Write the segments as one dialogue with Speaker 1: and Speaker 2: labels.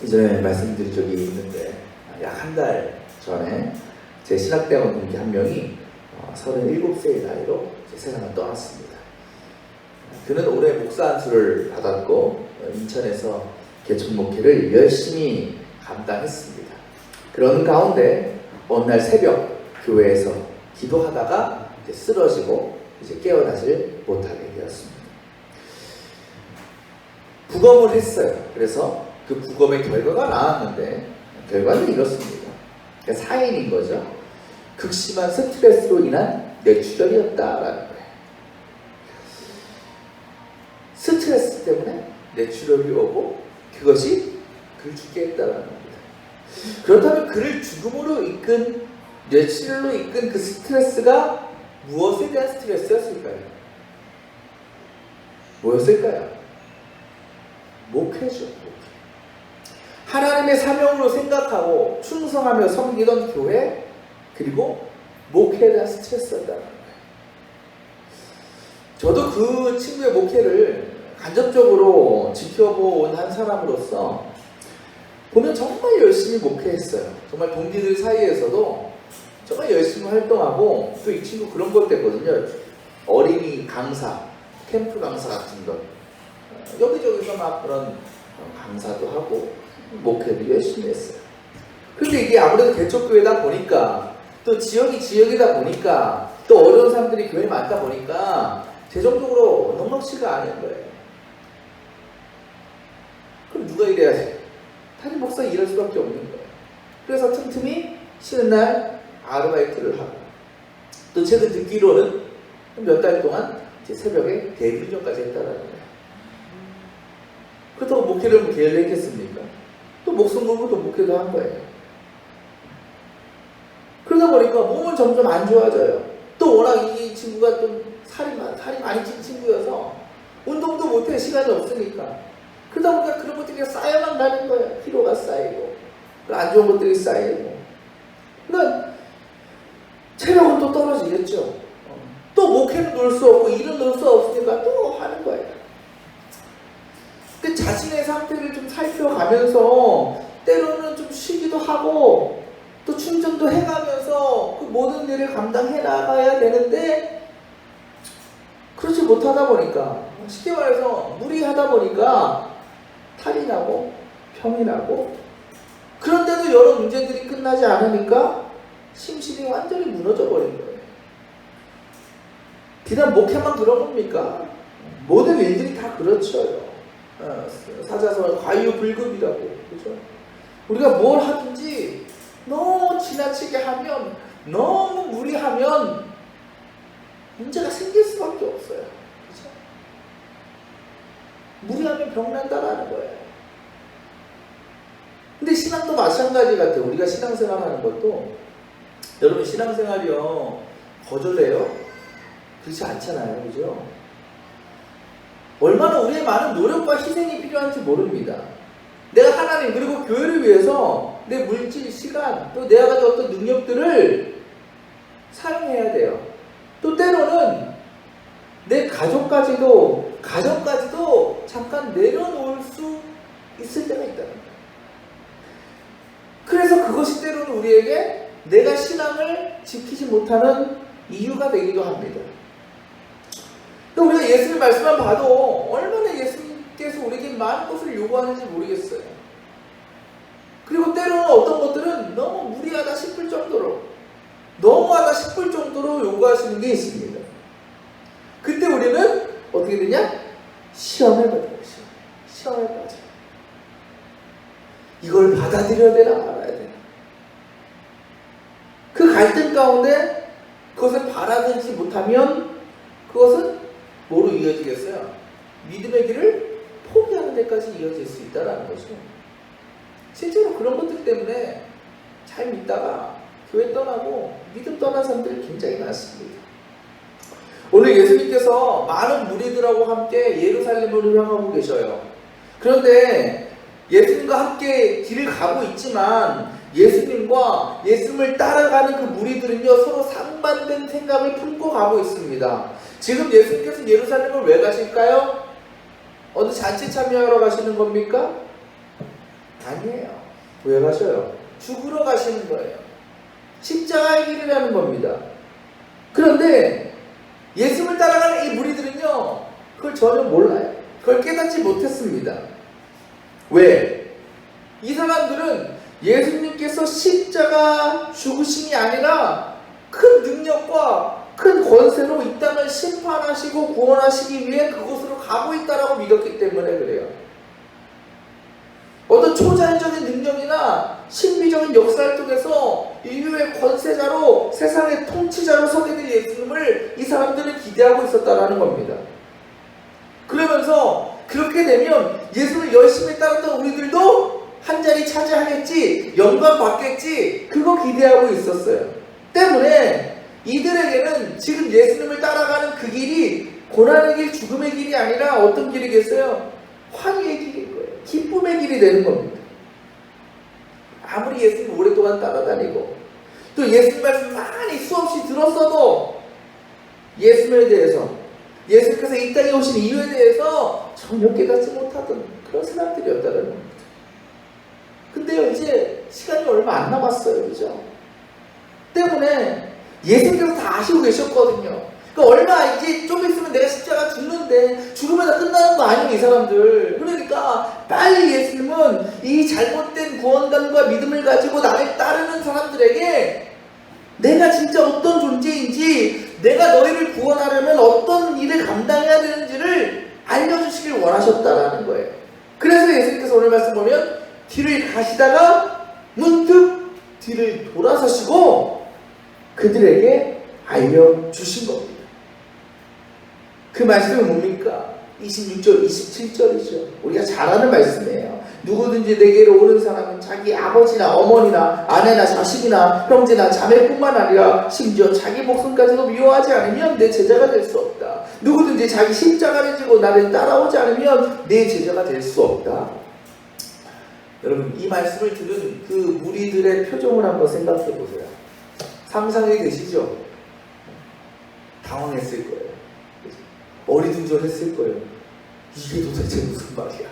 Speaker 1: 이전에 말씀드린 적이 있는데 약 한 달 전에 제 신학대원 동기 한 명이 37세의 나이로 세상을 떠났습니다. 그는 올해 목사 안수를 받았고 인천에서 개척 목회를 열심히 감당했습니다. 그런 가운데 어느 날 새벽 교회에서 기도하다가 쓰러지고 깨어나질 못하게 되었습니다. 부검을 했어요. 그래서 그 부검의 결과가 나왔는데 결과는 이렇습니다. 그러니까 사인인 거죠. 극심한 스트레스로 인한 뇌출혈이었다라는 거예요. 스트레스 때문에 뇌출혈이 오고 그것이 그를 죽게 했다라는 겁니다. 그렇다면 그를 죽음으로 이끈 뇌출혈로 이끈 그 스트레스가 무엇에 대한 스트레스였을까요? 뭐였을까요? 목회죠. 목회. 하나님의 사명으로 생각하고 충성하며 섬기던 교회, 그리고 목회에 대한 스트레스였다는 거예요. 저도 그 친구의 목회를 간접적으로 지켜본 한 사람으로서 보면 정말 열심히 목회했어요. 정말 동기들 사이에서도 정말 열심히 활동하고, 또 이 친구 그런 것도 했거든요. 어린이 강사, 캠프 강사 같은 거 여기저기서 막 그런 강사도 하고 목회도 열심히 했어요. 근데 이게 아무래도 개척교회다 보니까, 또 지역이다 보니까, 또 어려운 사람들이 교회에 많다 보니까 재정적으로 넉넉치가 않은 거예요. 그럼 누가 일해야지? 담임 목사 일할 수밖에 없는 거예요. 그래서 틈틈이 쉬는 날 아르바이트를 하고, 또 최근 듣기로는 몇 달 동안 새벽에 대리운전까지 했다라는 거예요. 그렇다고 목회를 게을리 했겠습니까? 또 목숨 걸고 또 목회도 한 거예요. 그러다 보니까 몸은 점점 안 좋아져요. 또 워낙 이 친구가 좀 살이 많이 찐 친구여서 운동도 못해, 시간이 없으니까. 그러다 보니까 그런 것들이 쌓여만 가는 거예요. 피로가 쌓이고 안 좋은 것들이 쌓이고. 그러니까 체력은 또 떨어지겠죠. 또 목회는 놓을 수 없고 일은 놓을 수 없으니까 또 하는 거예요. 근데 자신의 상태를 좀 살펴가면서 때로는 좀 쉬기도 하고 또 충전도 해가면서 그 모든 일을 감당해 나가야 되는데, 그렇지 못하다 보니까, 쉽게 말해서 무리하다 보니까 탈이 나고 병이 나고, 그런데도 여러 문제들이 끝나지 않으니까 심신이 완전히 무너져 버린 거예요. 비단 목회만 그런 겁니까? 모든 일들이 다 그렇죠. 사자성어 과유불급이라고, 그렇죠? 우리가 뭘 하든지 너무 지나치게 하면, 너무 무리하면 문제가 생길 수밖에 없어요. 그렇죠? 무리하면 병난다라는 거예요. 근데 신앙도 마찬가지 같아요. 우리가 신앙생활 하는 것도, 여러분 신앙생활이요 거절해요? 그렇지 않잖아요. 그죠? 얼마나 우리의 많은 노력과 희생이 필요한지 모릅니다. 내가 하나님 그리고 교회를 위해서 내 물질, 시간, 또 내가 가진 어떤 능력들을 사용해야 돼요. 또 때로는 내 가정까지도 잠깐 내려놓을 수 있을 때가 있다는 거예요. 그래서 그것이 때로는 우리에게 내가 신앙을 지키지 못하는 이유가 되기도 합니다. 또 우리가 예수님 말씀만 봐도 얼마나 예수님께서 우리에게 많은 것을 요구하는지 모르겠어요. 그리고 때로는 어떤 것들은 너무 무리하다 싶을 정도로, 너무하다 싶을 정도로 요구하시는 게 있습니다. 그때 우리는 어떻게 되냐? 시험에 빠져요. 시험에 빠져요. 이걸 받아들여야 되나 말아야 되나. 그 갈등 가운데 그것을 받아들이지 못하면 그것은 뭐로 이어지겠어요? 믿음의 길을 포기하는 데까지 이어질 수 있다는 거죠. 실제로 그런 것들 때문에 잘 믿다가 교회 떠나고 믿음 떠난 사람들이 굉장히 많습니다. 오늘 예수님께서 많은 무리들하고 함께 예루살렘으로 향하고 계셔요. 그런데 예수님과 함께 길을 가고 있지만 예수님과 예수님을 따라가는 그 무리들은요 서로 상반된 생각을 품고 가고 있습니다. 지금 예수님께서 예루살렘을 왜 가실까요? 어느 잔치 참여하러 가시는 겁니까? 아니에요. 왜 가셔요? 죽으러 가시는 거예요. 십자가의 길이라는 겁니다. 그런데 예수를 따라가는 이 무리들은요, 그걸 전혀 몰라요. 그걸 깨닫지 못했습니다. 왜? 이 사람들은 예수님께서 십자가 죽으심이 아니라 큰 능력과 큰 권세로 이 땅을 심판하시고 구원하시기 위해 그곳으로 가고 있다라고 믿었기 때문에 그래요. 어떤 초자연적인 능력이나 신비적인 역사를 통해서 인류의 권세자로 세상의 통치자로 서게 될 예수님을 이 사람들은 기대하고 있었다라는 겁니다. 그러면서 그렇게 되면 예수를 열심히 따랐던 우리들도 한 자리 차지하겠지, 영광 받겠지, 그거 기대하고 있었어요. 때문에 이들에게는 지금 예수님을 따라가는 그 길이 고난의 길, 죽음의 길이 아니라 어떤 길이겠어요? 환희의 길일 거예요. 기쁨의 길이 되는 겁니다. 아무리 예수님 오랫동안 따라다니고 또 예수님 말씀 많이 수없이 들었어도 예수님에 대해서, 예수님께서 이 땅에 오신 이유에 대해서 전혀 깨닫지 못하던 그런 사람들이었다는 겁니다. 근데요, 이제 시간이 얼마 안 남았어요. 그죠? 때문에 예수님께서 다 아시고 계셨거든요. 그러니까 얼마 이제 좀 있으면 내가 십자가 죽는데 죽으면 다 끝나는 거 아니에요, 이 사람들. 그러니까 빨리 예수님은 이 잘못된 구원감과 믿음을 가지고 나를 따르는 사람들에게 내가 진짜 어떤 존재인지, 내가 너희를 구원하려면 어떤 일을 감당해야 되는지를 알려주시길 원하셨다라는 거예요. 그래서 예수님께서 오늘 말씀 보면 뒤를 가시다가 문득 뒤를 돌아서시고 그들에게 알려주신 겁니다. 그 말씀은 뭡니까? 26절, 27절이죠. 우리가 잘 아는 말씀이에요. 누구든지 내게로 오는 사람은 자기 아버지나 어머니나 아내나 자식이나 형제나 자매뿐만 아니라 심지어 자기 목숨까지도 미워하지 않으면 내 제자가 될 수 없다. 누구든지 자기 십자가를 지고 나를 따라오지 않으면 내 제자가 될 수 없다. 여러분, 이 말씀을 들은 그 무리들의 표정을 한번 생각해 보세요. 상상이 되시죠? 당황했을 거예요. 어리둥절했을 거예요. 이게 도대체 무슨 말이야?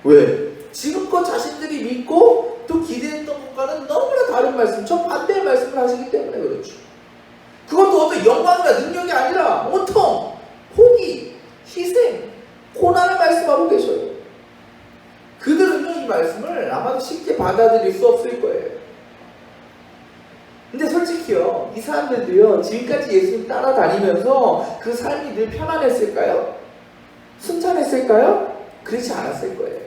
Speaker 1: 왜? 지금껏 자신들이 믿고 또 기대했던 것과는 너무나 다른 말씀, 정반대의 말씀을 하시기 때문에 그렇죠. 그것도 어떤 영광이나 능력이 아니라 온통 포기, 희생, 고난을 말씀하고 계셔요. 그들은요, 이 말씀을 아마도 쉽게 받아들일 수 없을 거예요. 근데 솔직히요, 이 사람들도요, 지금까지 예수님 따라다니면서 그 삶이 늘 편안했을까요? 순탄했을까요? 그렇지 않았을 거예요.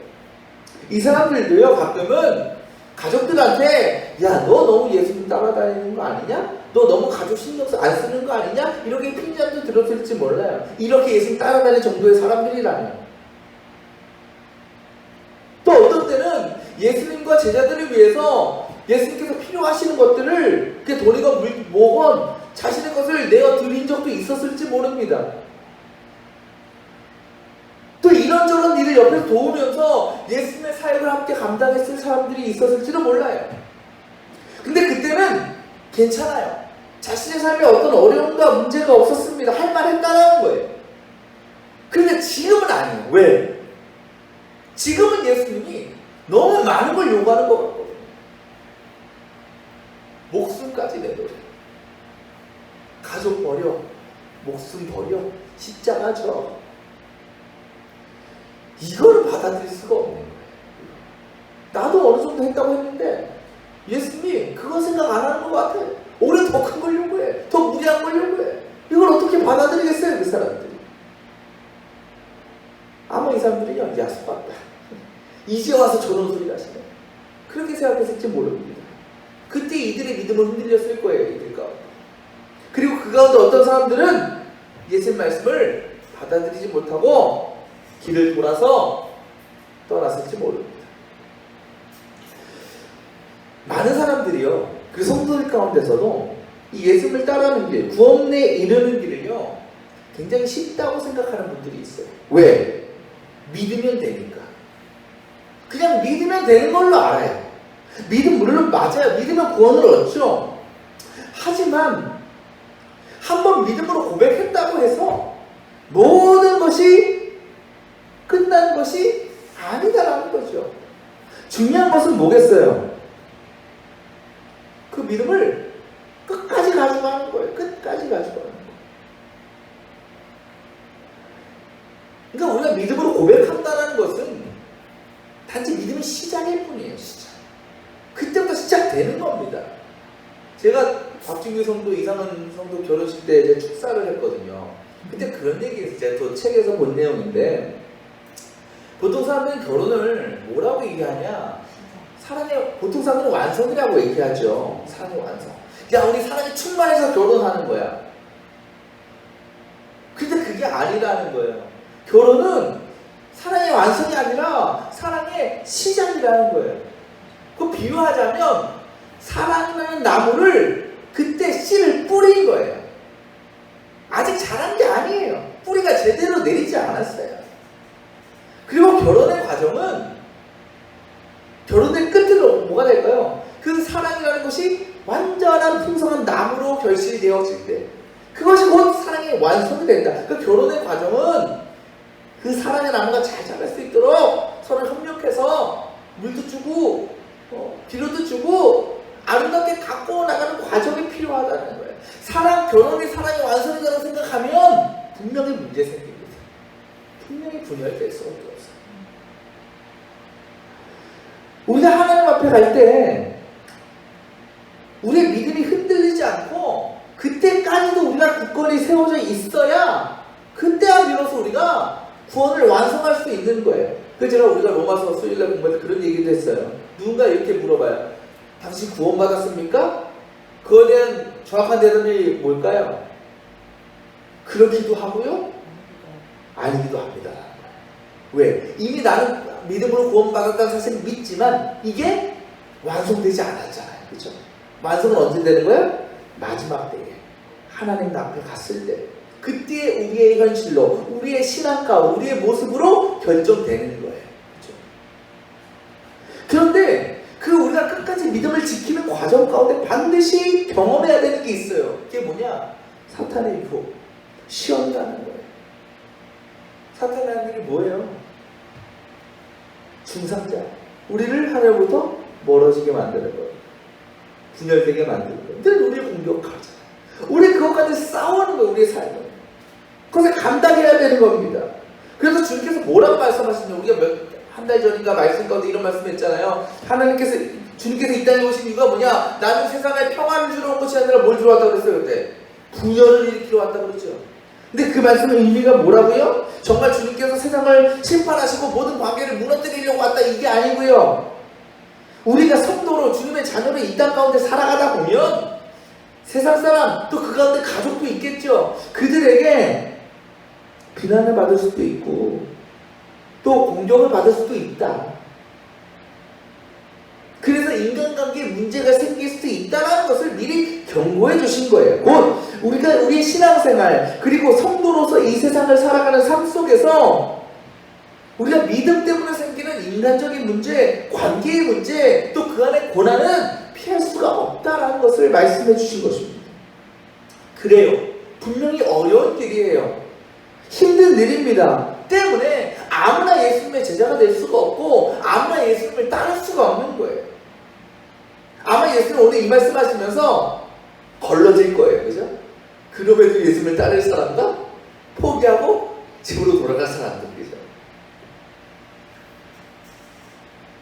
Speaker 1: 이 사람들도요, 가끔은 가족들한테 야, 너 너무 예수님 따라다니는 거 아니냐? 너 너무 가족 신경 안 쓰는 거 아니냐? 이렇게 핀잔도 들었을지 몰라요. 이렇게 예수님 따라다닐 정도의 사람들이라면. 또 어떤 때는 예수님과 제자들을 위해서 예수님께서 필요하시는 것들을 돈이건 뭐건 자신의 것을 내어 드린 적도 있었을지 모릅니다. 또 이런저런 일을 옆에서 도우면서 예수님의 사역을 함께 감당했을 사람들이 있었을지도 몰라요. 근데 그때는 괜찮아요. 자신의 삶에 어떤 어려움과 문제가 없었습니다. 할 말 했다라는 거예요. 그런데 지금은 아니에요. 왜? 지금은 예수님이 너무 많은 걸 요구하는 것 같거든요. 목숨까지 내버려. 가족 버려. 목숨 버려. 십자가 져. 이거를 받아들일 수가 없는 거예요. 나도 어느 정도 했다고 했는데 예수님이 그거 생각 안 하는 것 같아. 오히려 더 큰 걸 요구해. 더 무리한 걸 요구해. 이걸 어떻게 받아들이겠어요, 그 사람들이. 아마 이 사람들이 야수 같다. 이제 와서 저런 소리를 하시네. 그렇게 생각했을지 모릅니다. 그때 이들의 믿음은 흔들렸을 거예요, 이들 가운데. 그리고 그 가운데 어떤 사람들은 예수님 말씀을 받아들이지 못하고 길을 돌아서 떠났을지 모릅니다. 많은 사람들이요, 그 성도들 가운데서도 이 예수님을 따르는 길, 구원에 이르는 길을요, 굉장히 쉽다고 생각하는 분들이 있어요. 왜? 믿으면 되니까. 그냥 믿으면 되는 걸로 알아요. 믿음 물론 맞아요. 믿으면 구원을 얻죠. 하지만 한번 믿음으로 고백했다고 해서 모든 것이 끝난 것이 아니다라는 거죠. 중요한 것은 뭐겠어요? 그 믿음을 끝까지 가져가는 거예요. 끝까지 가져가는 거예요. 그러니까 우리가 믿음으로 고백한다는 것은 단지 믿음의 시작일 뿐이에요. 시작. 그때부터 시작되는 겁니다. 제가 박준규 성도, 이상은 성도 결혼식 때 이제 축사를 했거든요. 그때 그런 얘기했어요. 제가 또 책에서 본 내용인데, 보통 사람들은 결혼을 뭐라고 얘기하냐? 보통 사람들은 완성이라고 얘기하죠. 사랑의 완성. 야, 우리 사랑이 충만해서 결혼하는 거야. 근데 그게 아니라는 거예요. 결혼은 사랑의 완성이 아니라 사랑의 시작이라는 거예요. 그 비유하자면 사랑이라는 나무를 그때 씨를 뿌린 거예요. 아직 자란 게 아니에요. 뿌리가 제대로 내리지 않았어요. 그리고 결혼의 과정은, 결혼의 끝으로 뭐가 될까요? 그 사랑이라는 것이 완전한 풍성한 나무로 결실이 되어질 때, 그것이 곧 사랑의 완성이 된다. 그 결혼의 과정은 그 사랑의 나무가 잘 자랄 수 있도록 서로 협력해서 물도 주고 비료도 주고 아름답게 가꿔 나가는 과정이 필요하다는 거예요. 결혼이 사랑의 완성이라고 생각하면 분명히 문제 생깁니다. 분명히 분열될 수밖에 없어요. 우리가 하나님 앞에 갈 때 우리의 믿음이 흔들리지 않고 그때까지도 우리가 굳건히 세워져 있어야 그때야 비로소 우리가 구원을 완성할 수 있는 거예요. 그래서 제가 우리가 로마서 수요일날 공부할 때 그런 얘기도 했어요. 누군가 이렇게 물어봐요. 당신 구원받았습니까? 그거에 대한 정확한 대답이 뭘까요? 그렇기도 하고요, 아니기도 합니다. 왜? 이미 나는 믿음으로 구원받았다는 사실을 믿지만 이게 완성되지 않았잖아요. 그렇죠? 완성은 언제 되는 거예요? 마지막 때에 하나님 앞에 갔을 때, 그때 우리의 현실로, 우리의 신앙과 우리의 모습으로 결정되는 거예요. 그렇죠? 그런데 우리가 끝까지 믿음을 지키는 과정 가운데 반드시 경험해야 되는 게 있어요. 그게 뭐냐? 사탄의 유혹, 시험이라는 거예요. 사탄의 하는 일이 뭐예요? 중상자, 우리를 하나님으로부터 멀어지게 만드는 거예요. 분열되게 만드는 거예요. 늘 우리를 공격하잖아요. 우리 그것까지 싸우는 거예요. 우리의 삶은. 그것을 감당해야 되는 겁니다. 그래서 주님께서 뭐라고 말씀하시냐? 우리가 한 달 전인가 말씀 가운데 이런 말씀했잖아요. 주님께서 이 땅에 오신 이유가 뭐냐? 나는 세상에 평안을 주러 온 것이 아니라 뭘 주러 왔다고 그랬어요 그때? 분열을 일으키러 왔다고 그랬죠. 근데 그 말씀의 의미가 뭐라고요? 정말 주님께서 세상을 심판하시고 모든 관계를 무너뜨리려고 왔다, 이게 아니고요. 우리가 성도로 주님의 자녀로 이 땅 가운데 살아가다 보면 세상 사람, 또 그 가운데 가족도 있겠죠. 그들에게 비난을 받을 수도 있고 또 공격을 받을 수도 있다. 그래서 인간관계에 문제가 생길 수도 있다는 것을 미리 경고해 주신 거예요. 곧 우리가 우리의 신앙생활, 그리고 성도로서 이 세상을 살아가는 삶 속에서 우리가 믿음 때문에 생기는 인간적인 문제, 관계의 문제, 또 그 안의 고난은 피할 수가 없다라는 것을 말씀해 주신 것입니다. 그래요. 분명히 어려운 길이에요. 힘든 일입니다. 때문에 아무나 예수님의 제자가 될 수가 없고 아무나 예수님을 따를 수가 없는 거예요. 아마 예수님 오늘 이 말씀 하시면서 걸러질 거예요. 그죠? 그럼에도 예수님을 따를 사람과 포기하고 집으로 돌아갈 사람들. 그죠?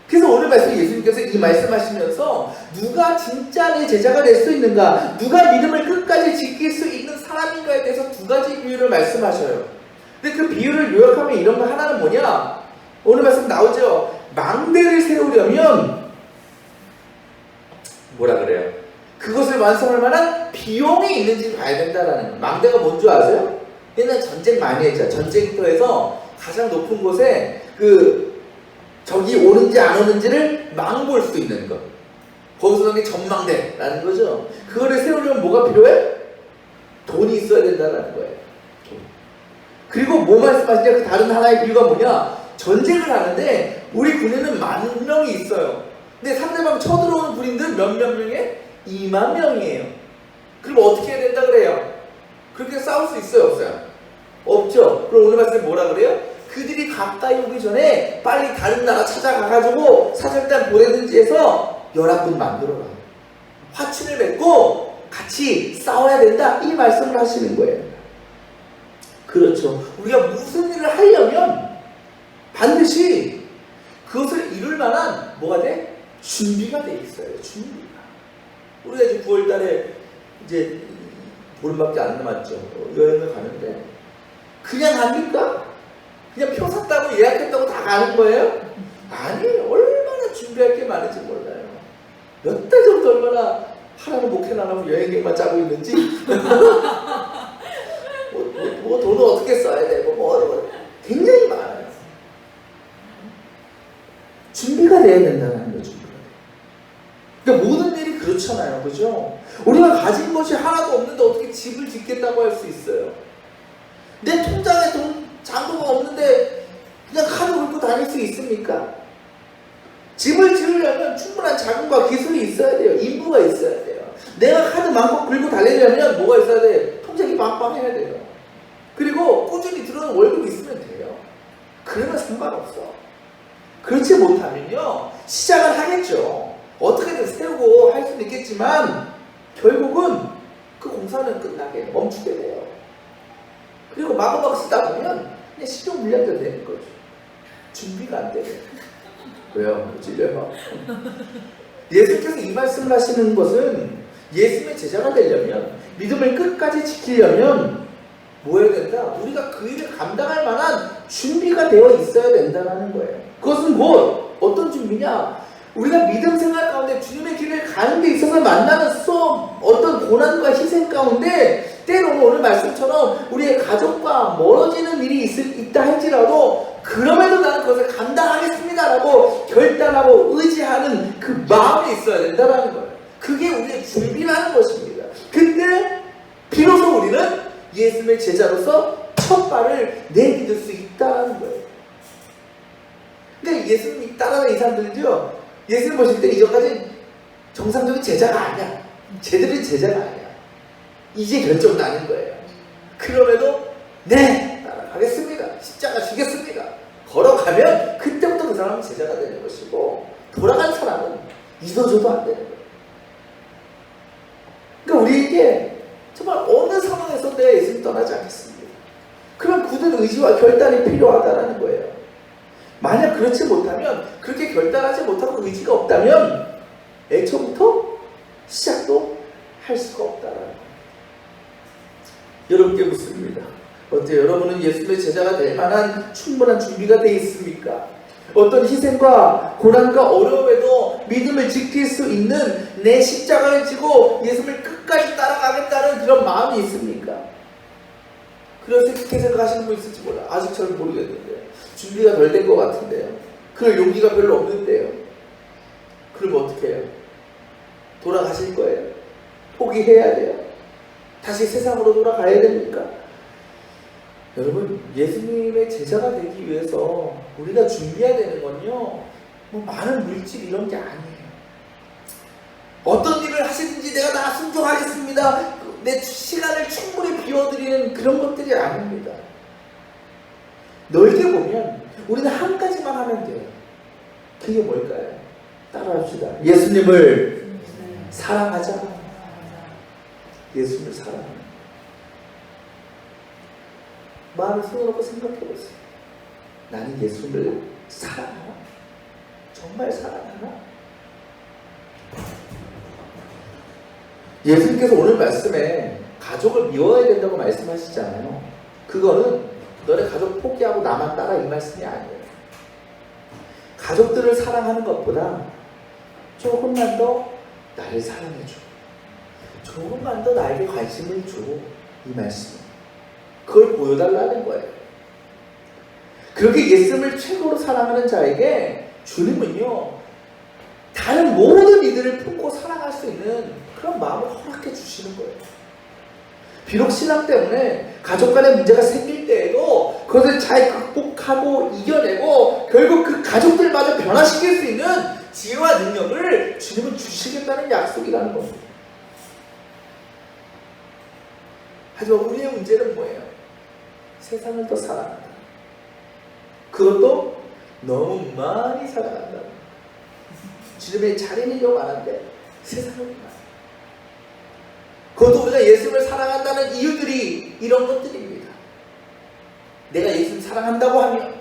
Speaker 1: 그래서 오늘 말씀 예수님께서 이 말씀하시면서 누가 진짜 내 제자가 될 수 있는가, 누가 믿음을 끝까지 지킬 수 있는 사람인가에 대해서 두 가지 비유를 말씀하셔요. 근데 그 비유를 요약하면 이런 거, 하나는 뭐냐? 오늘 말씀 나오죠. 망대를 세우려면 뭐라 그래요? 그것을 완성할 만한 비용이 있는지 봐야 된다라는 거예요. 망대가 뭔 줄 아세요? 옛날 전쟁 많이 했죠. 전쟁터에서 가장 높은 곳에 적이 오는지 안 오는지를 망볼 수 있는 것. 거기서 나온 게 전망대라는 거죠. 그거를 세우려면 뭐가 필요해? 돈이 있어야 된다는 거예요. 그리고 뭐 말씀하시냐? 그 다른 하나의 비유가 뭐냐? 전쟁을 하는데 우리 군에는 10,000명이 있어요. 근데 상대방 쳐들어오는 군인들 몇 명에? 20,000명이에요. 그럼 어떻게 해야 된다 그래요? 그렇게 싸울 수 있어요, 없어요? 없죠. 그럼 오늘 말씀에 뭐라 그래요? 그들이 가까이 오기 전에 빨리 다른 나라 찾아가가지고 사절단 보내든지 해서 연합군 만들어라. 화친을 맺고 같이 싸워야 된다. 이 말씀을 하시는 거예요. 그렇죠. 우리가 무슨 일을 하려면 반드시 그것을 이룰 만한 뭐가 돼? 준비가 돼 있어요. 준비가. 우리가 이제 9월 달에 이제 보름밖에 안 남았죠. 여행을 가는데 그냥 갑니까? 그냥 표 샀다고 예약했다고 다 가는 거예요? 아니, 얼마나 준비할 게 많은지 몰라요. 몇 달 전부터 얼마나 하나는 목회를 안 하고 여행 계획만 짜고 있는지 뭐 돈을 어떻게 써야 되고 뭐 굉장히 많아요. 준비가 돼야 된다는 거죠. 그러니까 모든 일이 그렇잖아요. 그죠? 우리가 가진 것이 하나도 없는데 어떻게 집을 짓겠다고 할 수 있어요? 내 통장에 잔고가 없는데 그냥 카드 긁고 다닐 수 있습니까? 집을 지으려면 충분한 자금과 기술이 있어야 돼요. 인부가 있어야 돼요. 내가 카드 많고 긁고 달리려면 뭐가 있어야 돼? 통장이 빵빵해야 돼요. 그리고 꾸준히 들어오는 월급이 있으면 돼요. 그러면 상관없어. 그렇지 못하면요, 시작을 하겠죠. 어떻게든 세우고 할 수는 있겠지만 결국은 그 공사는 끝나게 멈추게 돼요. 그리고 마구마구 쓰다 보면 그냥 신용 물량도 되는 거죠. 준비가 안 되네. 왜요? 찔려요? 예수께서 이 말씀을 하시는 것은 예수의 제자가 되려면, 믿음을 끝까지 지키려면 뭐 해야 된다? 우리가 그 일을 감당할 만한 준비가 되어 있어야 된다는 거예요. 그것은 곧 어떤 준비냐? 우리가 믿음 생활 가운데 주님의 길을 가는 데 있어서 만나는 수업, 어떤 고난과 희생 가운데 때로는 오늘 말씀처럼 우리의 가족과 멀어지는 일이 있다 할지라도 그럼에도 나는 그것을 감당하겠습니다라고 결단하고 의지하는 그 마음이 있어야 된다는 거예요. 그게 우리의 준비라는 것입니다. 근데 비로소 우리는 예수님의 제자로서 첫 발을 내딛을 수 있다는 거예요. 그러니까 예수님이 따라다니는 이 사람들은요, 예수님 보실 때 이전까지 정상적인 제자가 아니야. 제대로 제자가 아니야. 이제 결정 나는 거예요. 그럼에도 네, 따라가겠습니다. 십자가 지겠습니다. 걸어가면 그때부터 그 사람은 제자가 되는 것이고, 돌아간 사람은 잊어줘도 안 되는 거예요. 그러니까 우리에게 정말 어느 상황에서 내가 예수님 떠나지 않겠습니다. 그런 굳은 의지와 결단이 필요하다는 거예요. 만약 그렇지 못하면, 그렇게 결단하지 못하고 의지가 없다면 애초부터 시작도 할 수가 없다는 거예요. 여러분께 묻습니다. 어때요? 여러분은 예수님의 제자가 될 만한 충분한 준비가 되어 있습니까? 어떤 희생과 고난과 어려움에도 믿음을 지킬 수 있는 내 십자가를 지고 예수님을 끝까지 따라가겠다는 그런 마음이 있습니까? 그렇게 생각하시는 분 있을지 몰라. 아직 잘 모르겠는데 준비가 덜 된 것 같은데요. 그럴 용기가 별로 없는데요. 그럼 어떻게 해요? 돌아가실 거예요? 포기해야 돼요? 다시 세상으로 돌아가야 됩니까? 여러분, 예수님의 제자가 되기 위해서 우리가 준비해야 되는 건요, 뭐 많은 물질 이런 게 아니에요. 어떤 일을 하시든지 내가 다 순종하겠습니다, 내 시간을 충분히 비워드리는 그런 것들이 아닙니다. 넓게 보면 우리는 한 가지만 하면 돼요. 그게 뭘까요? 따라합시다. 예수님을 사랑하자. 예수님을 사랑하는, 마음을 숨어놓고 생각해보세요. 나는 예수님을 사랑하나? 정말 사랑하나? 예수님께서 오늘 말씀에 가족을 미워야 된다고 말씀하시잖아요. 그거는 너네 가족 포기하고 나만 따라 이 말씀이 아니에요. 가족들을 사랑하는 것보다 조금만 더 나를 사랑해줘, 조금만 더 나에게 관심을 줘, 이 말씀. 그걸 보여달라는 거예요. 그렇게 예수님을 최고로 사랑하는 자에게 주님은요, 다른 모든 이들을 품고 사랑할 수 있는 그런 마음을 허락해 주시는 거예요. 비록 신앙 때문에 가족 간의 문제가 생길 때에도 그것을 잘 극복하고 이겨내고 결국 그 가족들마저 변화시킬 수 있는 지혜와 능력을 주님은 주시겠다는 약속이라는 겁니다. 하지만 우리의 문제는 뭐예요? 세상을 더 사랑한다. 그것도 너무 많이 사랑한다. 주님의 자리이려고 하는데 세상을 많아. 그것도 우리가 예수님을 사랑한다는 이유들이 이런 것들입니다. 내가 예수님을 사랑한다고 하면,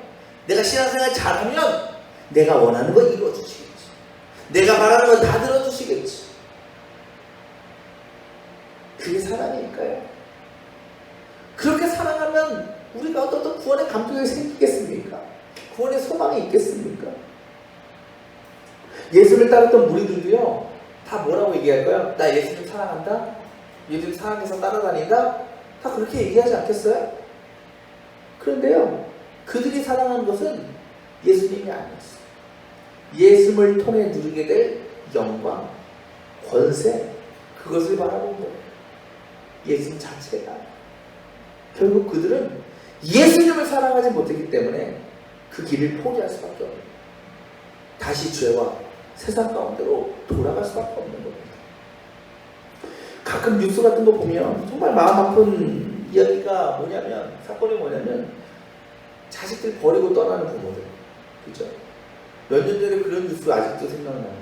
Speaker 1: 내가 신앙생활 잘하면 내가 원하는 거 이루어주시겠지. 내가 바라는 건 다 들어주시겠지. 그게 사랑일까요? 그렇게 사랑하면 우리가 어떤 구원의 감격이 생기겠습니까? 구원의 소망이 있겠습니까? 예수를 따랐던 무리들도요, 다 뭐라고 얘기할까요? 나 예수님 사랑한다? 예수님 사랑해서 따라다닌다? 다 그렇게 얘기하지 않겠어요? 그런데요, 그들이 사랑하는 것은 예수님이 아니었어요. 예수님을 통해 누리게 될 영광, 권세, 그것을 바라본 거예요. 예수님 자체가. 결국 그들은 예수님을 사랑하지 못했기 때문에 그 길을 포기할 수밖에 없는, 다시 죄와 세상 가운데로 돌아갈 수밖에 없는 겁니다. 가끔 뉴스 같은 거 보면 정말 마음 아픈 이야기가 뭐냐면, 사건이 뭐냐면 자식들 버리고 떠나는 부모들, 그죠? 몇 년 전에 그런 뉴스 아직도 생각나요.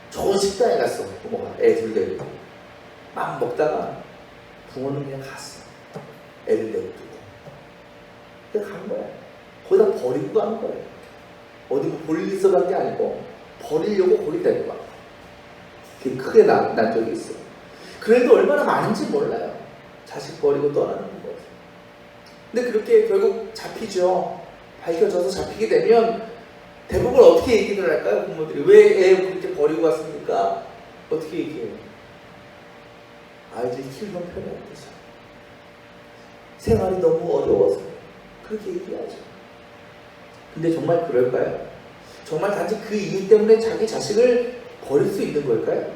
Speaker 1: 좋은 식당에 갔어, 부모가 애들 데리고 막 먹다가 부모는 그냥 갔어. 애를 내두고 그냥 간 거야. 거기다 버리고 간 거예요. 어디 뭐 볼 일 있어 간 게 아니고 버리려고 거기 데리고 가. 그게 크게 난 적이 있어. 그래도 얼마나 많은지 몰라요. 자식 버리고 떠나는 거. 근데 그렇게 결국 잡히죠. 밝혀져서 잡히게 되면 대부분 어떻게 얘기를 할까요? 부모들이 왜 애 그렇게 버리고 갔습니까? 어떻게 얘기해요? 아이들 키우는 편이 안 되죠. 생활이 너무 어려워서 그렇게 얘기하죠. 근데 정말 그럴까요? 정말 단지 그 이유 때문에 자기 자식을 버릴 수 있는 걸까요?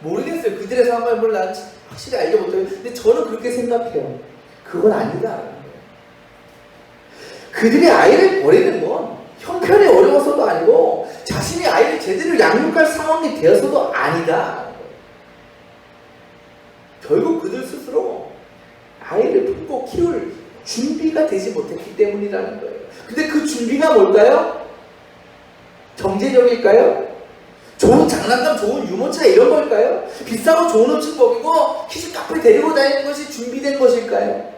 Speaker 1: 모르겠어요. 그들의 상황을 난 확실히 알지 못해요. 근데 저는 그렇게 생각해요. 그건 아니다라는 거예요. 그들이 아이를 버리는 건 형편이 어려워서도 아니고 자신이 아이를 제대로 양육할 상황이 되어서도 아니다. 결국 그들 스스로 아이를 품고 키울 준비가 되지 못했기 때문이라는 거예요. 근데 그 준비가 뭘까요? 경제력일까요? 좋은 장난감, 좋은 유모차 이런 걸까요? 비싸고 좋은 옷을 먹이고 키즈 카페 데리고 다니는 것이 준비된 것일까요?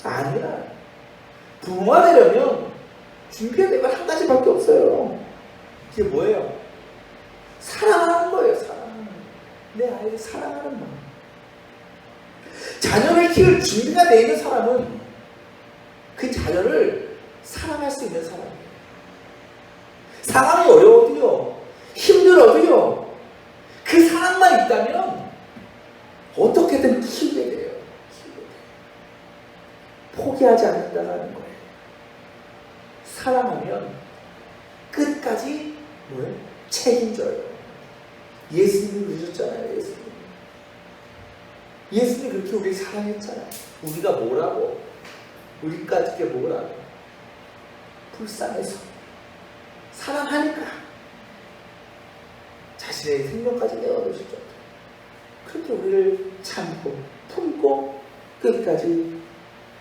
Speaker 1: 아니야. 부모가 되려면 준비해야 될 건 한 가지밖에 없어요. 그게 뭐예요? 사랑하는 거예요. 사랑하는 거. 내 아이를 사랑하는 마음. 자녀를 키울 준비가 되어 있는 사람은 그 자녀를 사랑할 수 있는 사람이에요. 상황이 어려워도요, 힘들어도요, 그 사랑만 있다면 어떻게든 키우게 돼요. 포기하지 않는다는 거예요. 사랑하면 끝까지 뭐예요? 책임져요. 예수님이 그러셨잖아요. 예수님이 그렇게 우리 사랑했잖아요. 우리가 뭐라고? 우리까지 뭐라고? 불쌍해서 사랑하니까 자신의 생명까지 내어놓으셨죠. 그렇게 우리를 참고 품고 끝까지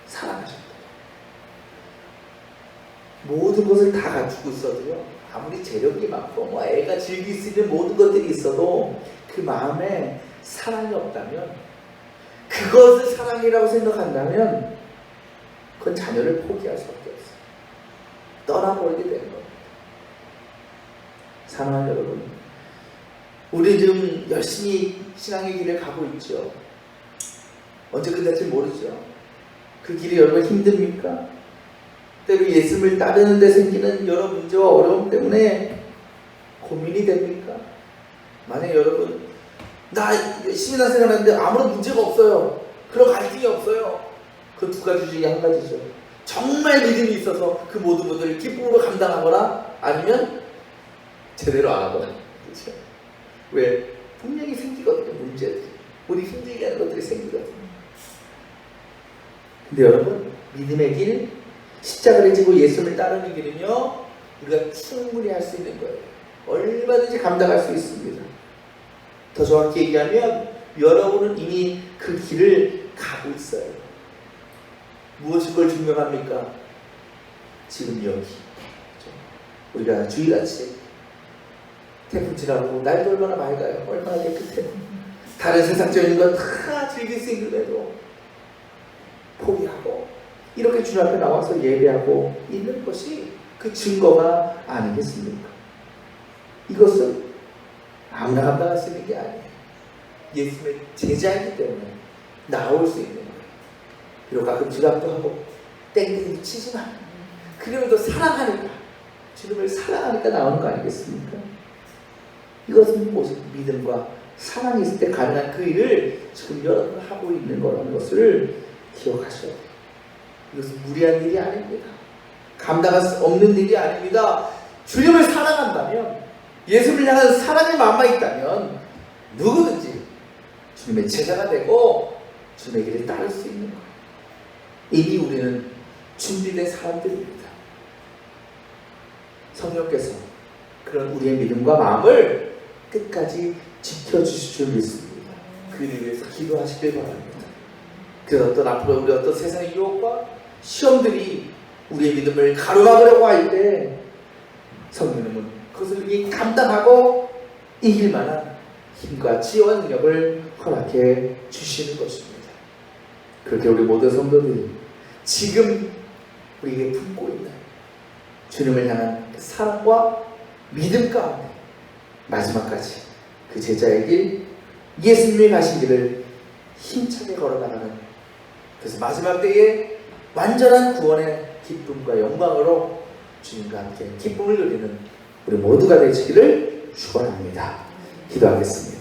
Speaker 1: 사랑하셨다. 모든 것을 다 갖추고 있어도요, 아무리 재력이 많고 뭐 애가 즐길 수 있는 모든 것들이 있어도 그 마음에 사랑이 없다면, 그것을 사랑이라고 생각한다면 그건 자녀를 포기할 수밖에 없어요. 떠나버리게 되는 겁니다. 사랑하는 여러분, 우리 지금 열심히 신앙의 길을 가고 있죠. 언제 끝날지 모르죠. 그 길이 여러분 힘듭니까? 때로 예수님을 따르는 데 생기는 여러 문제와 어려움 때문에 고민이 됩니까? 만약 여러분, 나 신앙생활 하는데 아무런 문제가 없어요. 그런 갈등이 없어요. 그 두 가지 중에 한 가지죠. 정말 믿음이 있어서 그 모든 것들을 기쁨으로 감당하거나, 아니면 제대로 안 하거나. 그렇죠? 왜? 분명히 생기거든요. 문제들이. 우리 힘들게 하는 것들이 생기거든요. 근데 여러분, 믿음의 길, 십자가를 지고 예수님을 따르는 길은요, 우리가 충분히 할 수 있는 거예요. 얼마든지 감당할 수 있습니다. 더 정확히 얘기하면 여러분은 이미 그 길을 가고 있어요. 무엇이 그걸 증명합니까? 지금 여기 우리가 주일아침 태풍 지나고 날도 얼마나 맑아요. 얼마나 깨끗해요. 다른 세상적인 건 다 즐길 수 있는데도 포기하고 이렇게 주님 앞에 나와서 예배하고 있는 것이 그 증거가 아니겠습니까? 이것은 아무나 감당할 수 있는 게 아니에요. 예수님의 제자이기 때문에 나올 수 있는 거예요. 비록 가끔 지갑도 하고 땡땡이 치지만 그래도 사랑하니까, 주님을 사랑하니까 나오는 거 아니겠습니까? 이것은 무엇이 믿음과 사랑이 있을 때 가능한 그 일을 지금 여러분 하고 있는 거라는 것을 기억하셔야 돼요. 이것은 무리한 일이 아닙니다. 감당할 수 없는 일이 아닙니다. 주님을 사랑한다면, 예수를 향한 사랑의 마음만 있다면 누구든지 주님의 제자가 되고 주님의 길을 따를 수 있는 거예요. 이미 우리는 준비된 사람들입니다. 성령께서 그런 우리의 믿음과 마음을 끝까지 지켜주실 줄 믿습니다. 그를 위해서 기도하시길 바랍니다. 그 어떤 앞으로 우리 어떤 세상의 유혹과 시험들이 우리의 믿음을 가로막으려고 할 때 성령님은 그것을 감당하고 이길 만한 힘과 지혜와 능력을 허락해 주시는 것입니다. 그렇게 우리 모든 성도들이 지금 우리에게 품고 있는 주님을 향한 그 사랑과 믿음 가운데 마지막까지 그 제자의 길, 예수님이 가신 길을 힘차게 걸어나가는, 그래서 마지막 때에 완전한 구원의 기쁨과 영광으로 주님과 함께 기쁨을 누리는 우리 모두가 되시기를 축원합니다. 기도하겠습니다.